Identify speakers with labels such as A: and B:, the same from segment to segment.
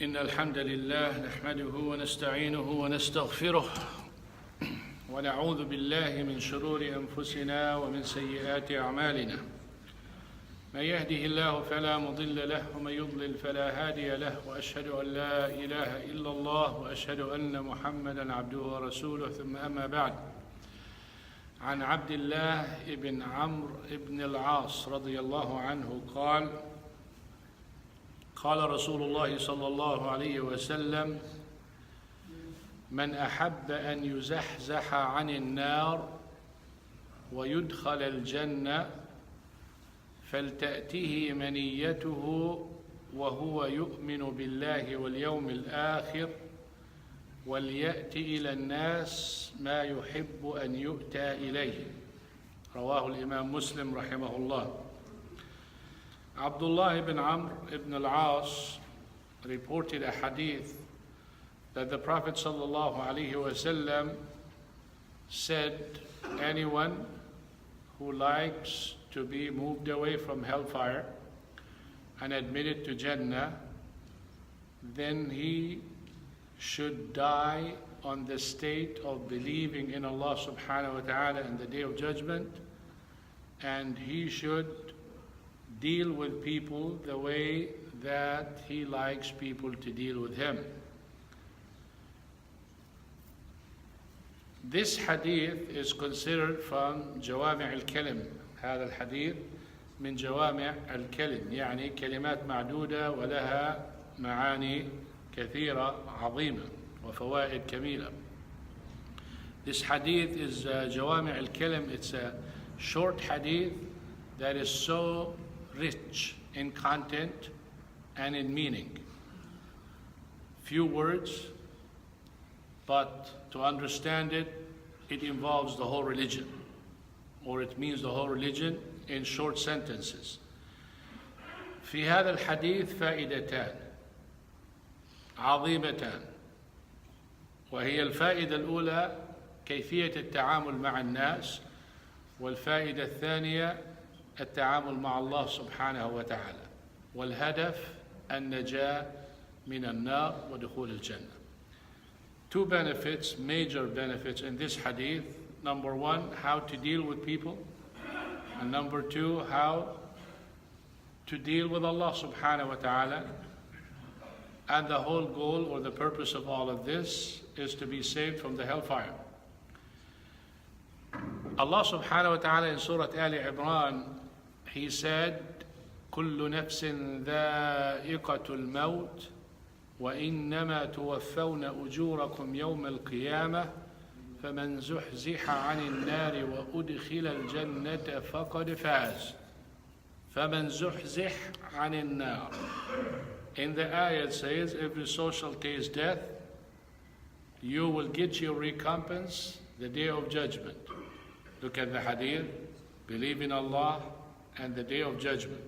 A: إن الحمد لله نحمده ونستعينه ونستغفره ونعوذ بالله من شرور أنفسنا ومن سيئات أعمالنا. من يهده الله فلا مضل له ومن يضلل فلا هادي له، وأشهد أن لا إله إلا الله وأشهد أن محمدا عبده ورسوله. ثم أما بعد، عن عبد الله بن عمرو بن العاص رضي الله عنه قال: قال رسول الله صلى الله عليه وسلم: من أحب أن يزحزح عن النار ويدخل الجنة فلتأته منيته وهو يؤمن بالله واليوم الآخر وليأت إلى الناس ما يحب أن يؤتى إليه. رواه الإمام مسلم رحمه الله. Abdullah ibn Amr ibn al-As reported a hadith that the Prophet sallallahu alaihi wasallam said, anyone who likes to be moved away from hellfire and admitted to Jannah, then he should die on the state of believing in Allah subhanahu wa ta'ala and the Day of Judgment, and he should deal with people the way that he likes people to deal with him. This hadith is considered from جوامع الكلم. هذا الحديث من جوامع الكلم، يعني كلمات معدودة ولها معاني كثيرة عظيمة وفوائد كميلة. This hadith is جوامع الكلم. It's a short hadith that is so rich in content and in meaning. Few words, but to understand it, it involves the whole religion, or it means the whole religion in short sentences. في هذا الحديث فائدتان عظيمتان، وهي الفائدة الأولى كيفية التعامل مع الناس، والفائدة الثانية التعامل مع الله سبحانه وتعالى، والهدف النجاة من النار ودخول الجنة. Two benefits, major benefits in this hadith. Number one, how to deal with people, and number two, how to deal with Allah subhanahu wa ta'ala. And the whole goal or the purpose of all of this is to be saved from the hellfire. Allah subhanahu wa ta'ala in Surah Ali Imran, He said, كل نفس ذائقة الموت وإنما توفون أجوركم يوم القيامة فمن زحزح عن النار وأدخل الجنة فقد فاز. فمن زحزح عن النار. In the ayah it says, every soul shall taste death. You will get your recompense the day of judgment. Look at the hadith. Believe in Allah and the Day of Judgment.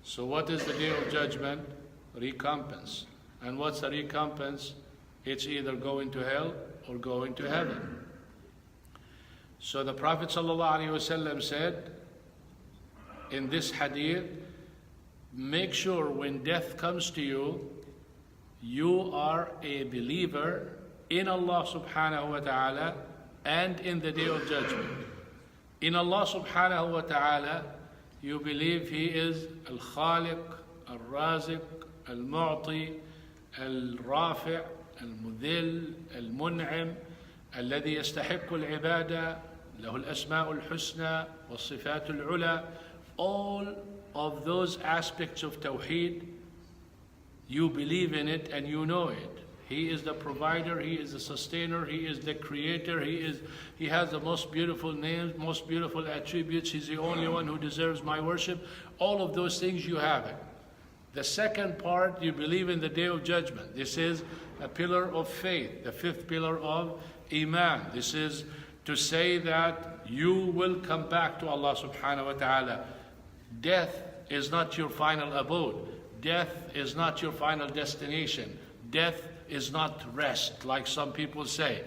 A: So what is the Day of Judgment? Recompense. And what's the recompense? It's either going to hell or going to heaven. So the Prophet ﷺ said in this hadith, make sure when death comes to you, you are a believer in Allah subhanahu wa ta'ala and in the Day of Judgment. In Allah subhanahu wa ta'ala, you believe He is Al-Khaliq, Al-Raziq, Al-Mu'ti, Al-Rafi', Al-Mudhil, Al-Mun'im, الذي يستحق العبادة له الأسماء الحسنى والصفات العلى. All of those aspects of Tawheed, you believe in it and you know it. He is the provider, He is the sustainer, He is the creator, He has the most beautiful names, most beautiful attributes. He's the only one who deserves my worship. All of those things you have it. The second part, you believe in the Day of Judgment. This is a pillar of faith, the fifth pillar of Iman. This is to say that you will come back to Allah subhanahu wa ta'ala. Death is not your final abode. Death is not your final destination. Death is not rest, like some people say.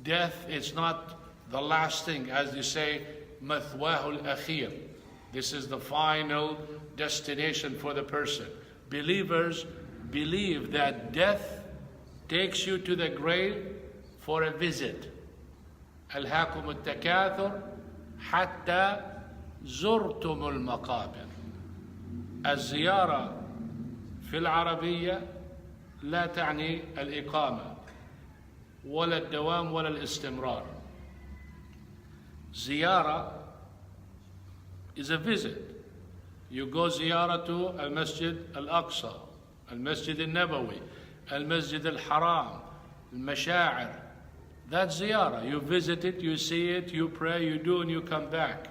A: Death is not the last thing, as they say, mathwahul akhir. This is the final destination for the person. Believers believe that death takes you to the grave for a visit. ألهاكم التكاثر حتى زرتم المقابر. الزيارة في العربية لا تعني الإقامة ولا الدوام ولا الاستمرار. زيارة is a visit. You go زيارة to المسجد الأقصى, المسجد النبوي, المسجد الحرام, المشاعر. That's زيارة. You visit it, you see it, you pray, you do, and you come back.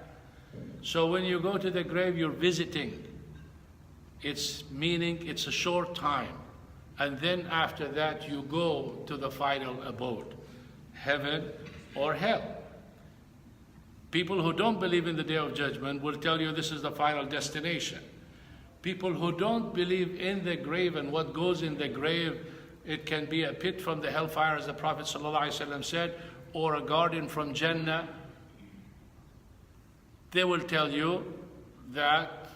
A: So when you go to the grave, you're visiting. It's meaning it's a short time. And then after that, you go to the final abode, heaven or hell. People who don't believe in the Day of Judgment will tell you this is the final destination. People who don't believe in the grave and what goes in the grave, it can be a pit from the hellfire, as the Prophet ﷺ said, or a garden from Jannah. They will tell you that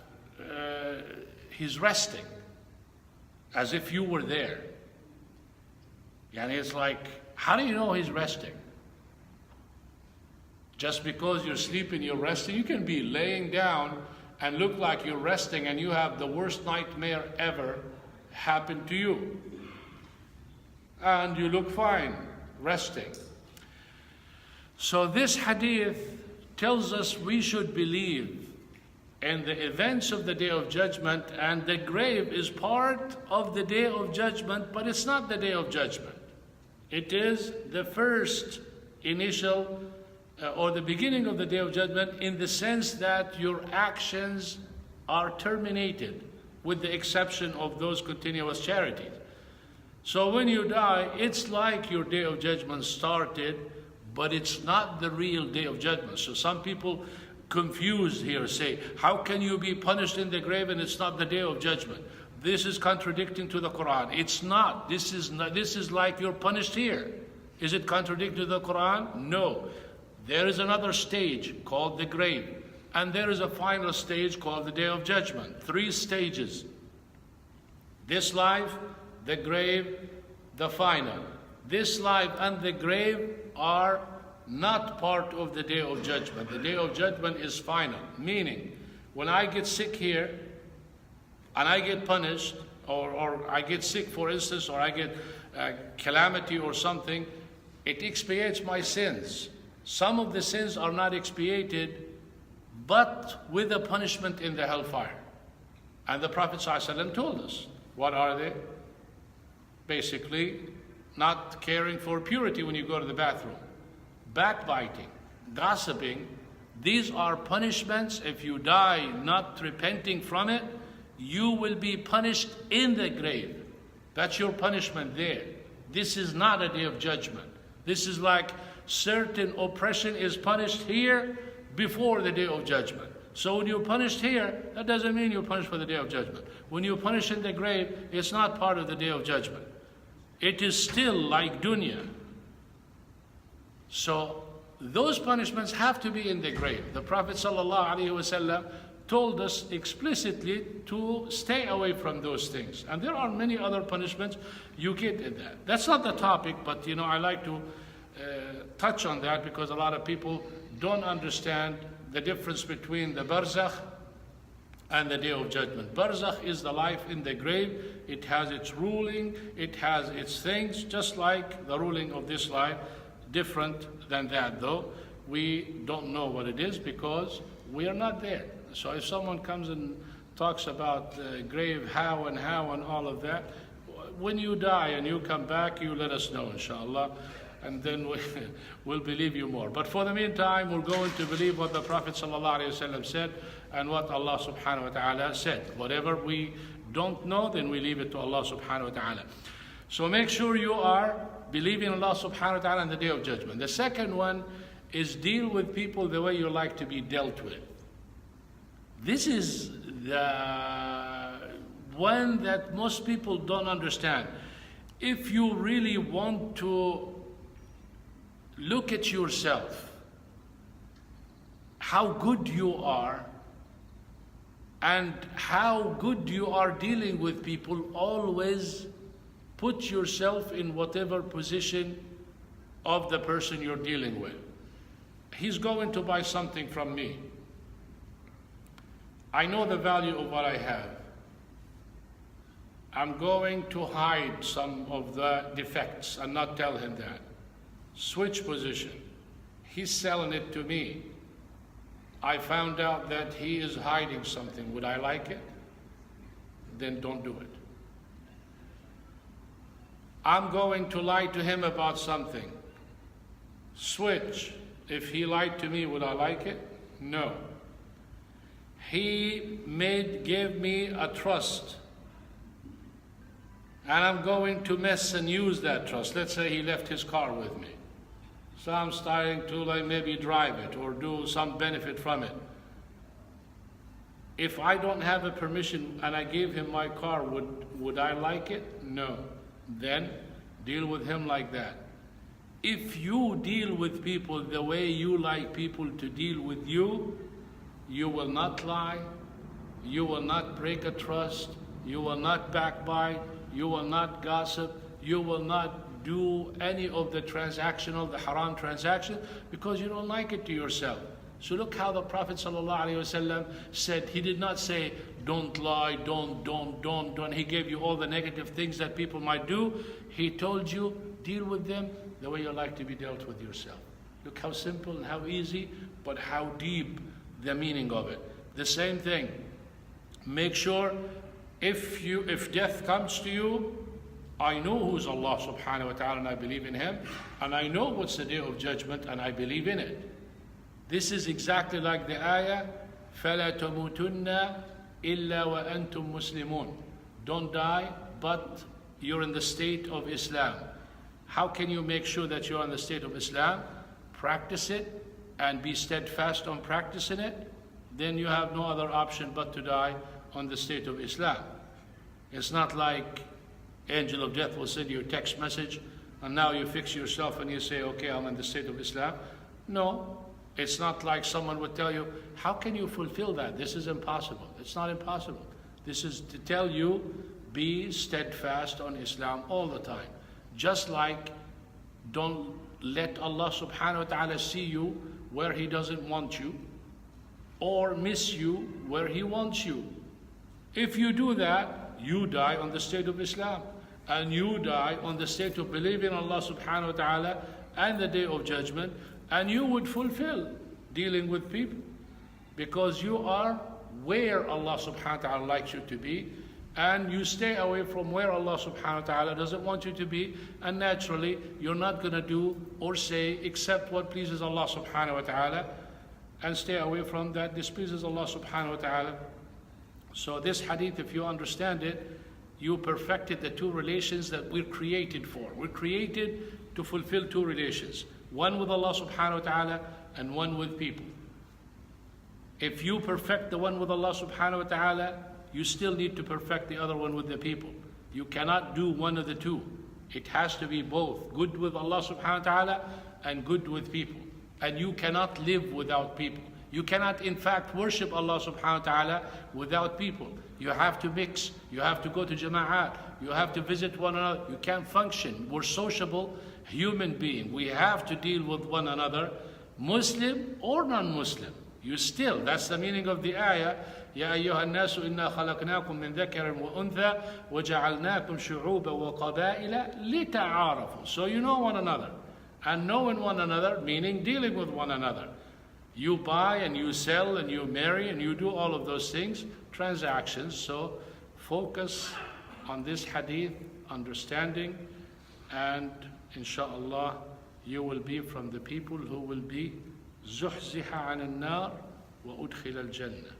A: he's resting, as if you were there. And it's like, how do you know he's resting? Just because you're sleeping, you're resting. You can be laying down and look like you're resting, and you have the worst nightmare ever happen to you. And you look fine, resting. So this hadith tells us we should believe in the events of the Day of Judgment, and the grave is part of the Day of Judgment, but it's not the Day of Judgment. It is the first initial or the beginning of the Day of Judgment, in the sense that your actions are terminated, with the exception of those continuous charities. So when you die, it's like your Day of Judgment started, but it's not the real Day of Judgment. So some people confused here say, how can you be punished in the grave and it's not the Day of Judgment? This is contradicting to the Quran. It's not. This is like you're punished here. Is it contradicting to the Quran? No. There is another stage called the grave, and there is a final stage called the Day of Judgment. 3 stages. This life, the grave, the final. This life and the grave are not part of the Day of Judgment. The Day of Judgment is final, meaning when I get sick here and I get punished, or I get sick, for instance, or I get calamity or something, it expiates my sins. Some of the sins are not expiated, but with a punishment in the hellfire. And the Prophet ﷺ told us, what are they? Basically, not caring for purity when you go to the bathroom, backbiting, gossiping. These are punishments. If you die not repenting from it, you will be punished in the grave. That's your punishment there. This is not a Day of Judgment. This is like certain oppression is punished here before the Day of Judgment. So when you're punished here, that doesn't mean you're punished for the Day of Judgment. When you're punished in the grave, it's not part of the Day of Judgment. It is still like dunya. So those punishments have to be in the grave. The Prophet ﷺ told us explicitly to stay away from those things. And there are many other punishments you get in that. That's not the topic, but I like to touch on that, because a lot of people don't understand the difference between the barzakh and the Day of Judgment. Barzakh is the life in the grave. It has its ruling, it has its things, just like the ruling of this life. Different than that, though. We don't know what it is because we are not there. So if someone comes and talks about the grave, how and all of that, when you die and you come back, you let us know, inshallah, and then we'll believe you more. But for the meantime, we're going to believe what the Prophet ﷺ said and what Allah subhanahu wa ta'ala said. Whatever we don't know, then we leave it to Allah subhanahu wa ta'ala. So make sure you are believing in Allah subhanahu wa ta'ala and the Day of Judgment. The second one is deal with people the way you like to be dealt with. This is the one that most people don't understand. If you really want to look at yourself, how good you are, and how good you are dealing with people. Always put yourself in whatever position of the person you're dealing with. He's going to buy something from me. I know the value of what I have. I'm going to hide some of the defects and not tell him that. Switch position. He's selling it to me. I found out that he is hiding something. Would I like it? Then don't do it. I'm going to lie to him about something. Switch. If he lied to me, would I like it? No. He gave me a trust, and I'm going to mess and use that trust. Let's say he left his car with me. So I'm starting to maybe drive it or do some benefit from it. If I don't have a permission and I gave him my car, would I like it? No. Then deal with him like that. If you deal with people the way you like people to deal with you, you will not lie, you will not break a trust, you will not backbite, you will not gossip, you will not do any of the the haram transaction, because you don't like it to yourself. So look how the Prophet ﷺ said, he did not say, don't lie, don't. He gave you all the negative things that people might do. He told you, deal with them the way you like to be dealt with yourself. Look how simple and how easy, but how deep the meaning of it. The same thing. Make sure if death comes to you, I know who's Allah subhanahu wa ta'ala and I believe in him, and I know what's the day of judgment and I believe in it. This is exactly like the ayah, فَلَا تَمُوتُنَّ إِلَّا وَأَنْتُمْ مُسْلِمُونَ. Don't die, but you're in the state of Islam. How can you make sure that you're in the state of Islam? Practice it and be steadfast on practicing it. Then you have no other option but to die on the state of Islam. It's not like angel of death will send you a text message and now you fix yourself and you say, okay, I'm in the state of Islam. No, it's not like someone would tell you, how can you fulfill that? This is impossible. It's not impossible. This is to tell you, be steadfast on Islam all the time. Just like don't let Allah subhanahu wa ta'ala see you where he doesn't want you, or miss you where he wants you. If you do that, you die on the state of Islam, and you die on the state of believing Allah subhanahu wa ta'ala and the day of judgment, and you would fulfill dealing with people, because you are where Allah subhanahu wa ta'ala likes you to be, and you stay away from where Allah subhanahu wa ta'ala doesn't want you to be, and naturally you're not going to do or say except what pleases Allah subhanahu wa ta'ala, and stay away from that displeases Allah subhanahu wa ta'ala. So this hadith, if you understand it, you perfected the two relations that we're created for. We're created to fulfill two relations, one with Allah subhanahu wa ta'ala and one with people. If you perfect the one with Allah subhanahu wa ta'ala, you still need to perfect the other one with the people. You cannot do one of the two. It has to be both, good with Allah subhanahu wa ta'ala and good with people. And you cannot live without people. You cannot in fact worship Allah subhanahu wa ta'ala without people. You have to mix, you have to go to jama'at, you have to visit one another. You can't function. We're sociable human beings. We have to deal with one another, Muslim or non-Muslim. You still, that's the meaning of the ayah, يا أيها الناس إنا خلقناكم من ذكر وأنثى وجعلناكم شعوبا وقبائل لتعارفوا. So you know one another. And knowing one another, meaning dealing with one another. You buy and you sell and you marry and you do all of those things, transactions. So focus on this hadith, understanding, and inshallah you will be from the people who will be زُحْزِحَ عَنِ النَّارِ وَأُدْخِلَ الْجَنَّةِ,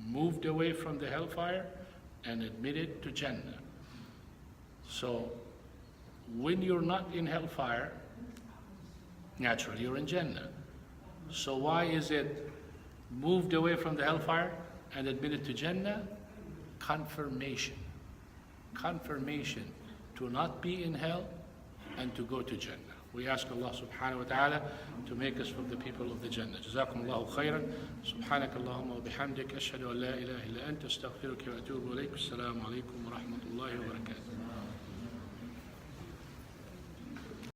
A: moved away from the hellfire and admitted to Jannah. So when you're not in hellfire, naturally you're in Jannah. So why is it moved away from the hellfire and admitted to Jannah? Confirmation. Confirmation to not be in hell and to go to Jannah. We ask Allah subhanahu wa ta'ala to make us from the people of the Jannah. جزاكم الله خيرا. سبحانك اللهم وبحمدك أشهد أن لا إله إلا أنت أستغفرك وأتوب إليك. السلام عليكم ورحمة الله وبركاته.